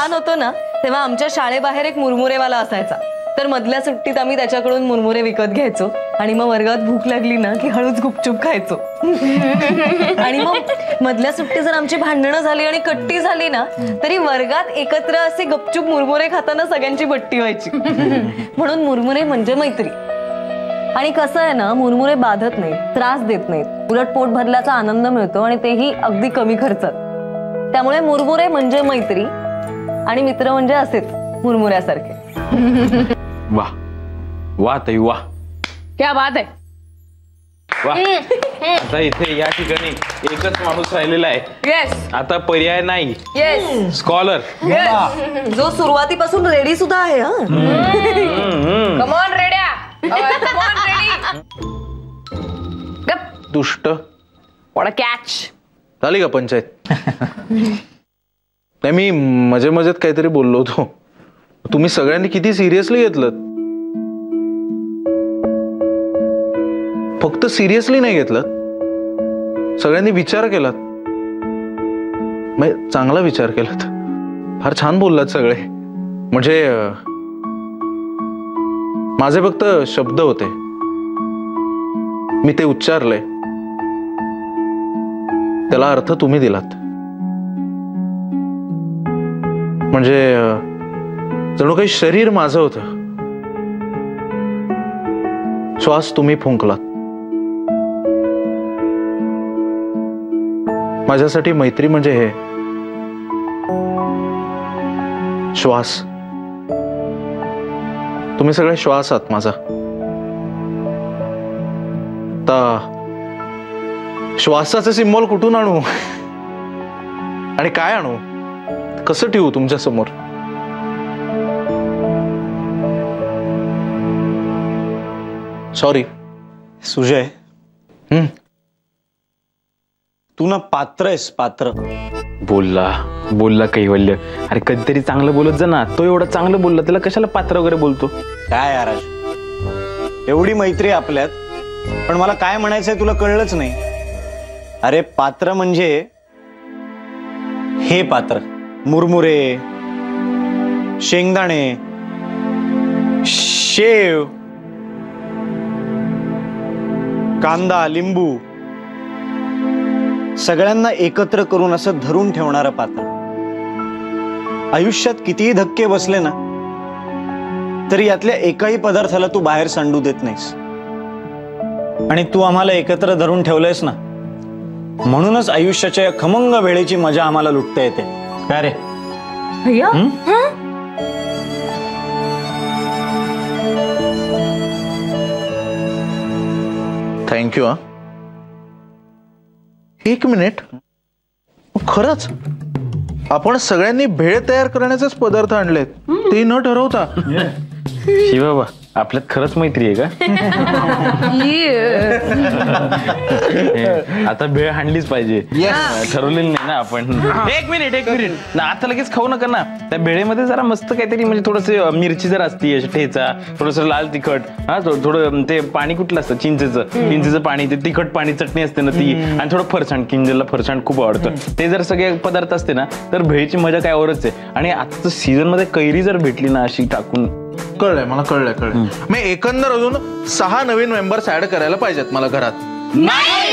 लहान होतो ना तेव्हा आमच्या शाळेबाहेर एक मुरमुरेवाला असायचा. तर मधल्या सुट्टीत आम्ही त्याच्याकडून मुरमुरे विकत घ्यायचो आणि मग वर्गात भूक लागली ना की हळूच गुपचूप खायचो. आणि मग मधल्या सुट्टी जर आमची भांडणं झाली आणि कट्टी झाली ना तरी वर्गात एकत्र असे गपचूप मुरमुरे खाताना सगळ्यांची बट्टी व्हायची. म्हणून मुरमुरे म्हणजे मैत्री. आणि कसं आहे ना, मुरमुरे बाधत नाहीत, त्रास देत नाहीत, उलट पोट भरल्याचा आनंद मिळतो आणि तेही अगदी कमी खर्चात. त्यामुळे मुरमुरे म्हणजे मैत्री आणि मित्र म्हणजे असेच मुरमुऱ्यासारखे. वाह वाह ताई वाह, क्या बात आहे. वाह. आता इथे या ठिकाणी एकच माणूस राहिलेला आहे. येस, आता पर्याय नाही. येस, स्कॉलर, जो सुरुवातीपासून रेडी सुद्धा आहे. कम ऑन रेड्या, कम ऑन रेडी. दुष्ट. What a catch. झाली का पंचायत? नाही, मी मजे मजेत काहीतरी बोललो होतो. तुम्ही सगळ्यांनी किती सिरियसली घेतलं. फक्त सिरियसली नाही घेतलं, सगळ्यांनी विचार केलात. चांगला विचार केलात. फार छान बोललात सगळे. म्हणजे माझे फक्त शब्द होते, मी ते उच्चारले, त्याला अर्थ तुम्ही दिलात. म्हणजे जणू काही शरीर माझं होतं, श्वास तुम्ही फुंकलात. माझ्यासाठी मैत्री म्हणजे हे श्वास. तुम्ही सगळे श्वास आहात माझा. श्वासाचे सिम्बॉल कुठून आणू आणि काय आणू, कसं ठेवू तुमच्या समोर? सॉरी. सुजय, तू ना पात्र आहेस, पात्र. बोलला बोलला कैवल्य. अरे कधीतरी चांगलं बोलत जा ना. तो एवढं चांगलं बोलला, त्याला कशाला पात्र वगैरे बोलतो? काय यार, एवढी मैत्री आपल्यात, पण मला काय म्हणायचंय तुला कळलंच नाही. अरे पात्र म्हणजे हे पात्र, मुरमुरे, शेंगदाणे, शेव, कांदा, लिंबू, सगळ्यांना एकत्र करून असं धरून ठेवणारं पात्र. आयुष्यात कितीही धक्के बसले ना तरी यातल्या एकाही पदार्थाला तू बाहेर सांडू देत नाहीस. आणि तू आम्हाला एकत्र धरून ठेवलंयस ना, म्हणूनच आयुष्याच्या या खमंग वेळेची मजा आम्हाला लुटता येते. काय रे भैया? थँक्यू. एक मिनिट, खरंच आपण सगळ्यांनी भेळ तयार करण्याचेच पदार्थ आणलेत, ते न ठरवता? शिवा, आपल्यात खरंच मैत्री आहे का? आता भेळ हाणलीच पाहिजे. ठरवलेली नाही ना आपण. एक मिनिट ना, आता लगेच खाऊ नका ना. त्या भेळेमध्ये जरा मस्त काहीतरी, म्हणजे थोडस मिरची जर असती, अशी ठेचा, थोडस लाल तिखट, हा थोडं ते पाणी कुठलं असतं, चिंचेचं पाणी, ते तिखट पाणी, चटणी असते ना ती, आणि थोडं फरसाण, किंजलला फरसाण खूप आवडतं. ते जर सगळे पदार्थ असते ना तर भेळीची मजा काय औरच आहे. आणि आता सीझन मध्ये कैरी जर भेटली ना अशी टाकून. कळलंय मला, कळलंय. मी एकंदर अजून 6 नवीन मेंबर्स ऍड करायला पाहिजेत मला घरात. नाही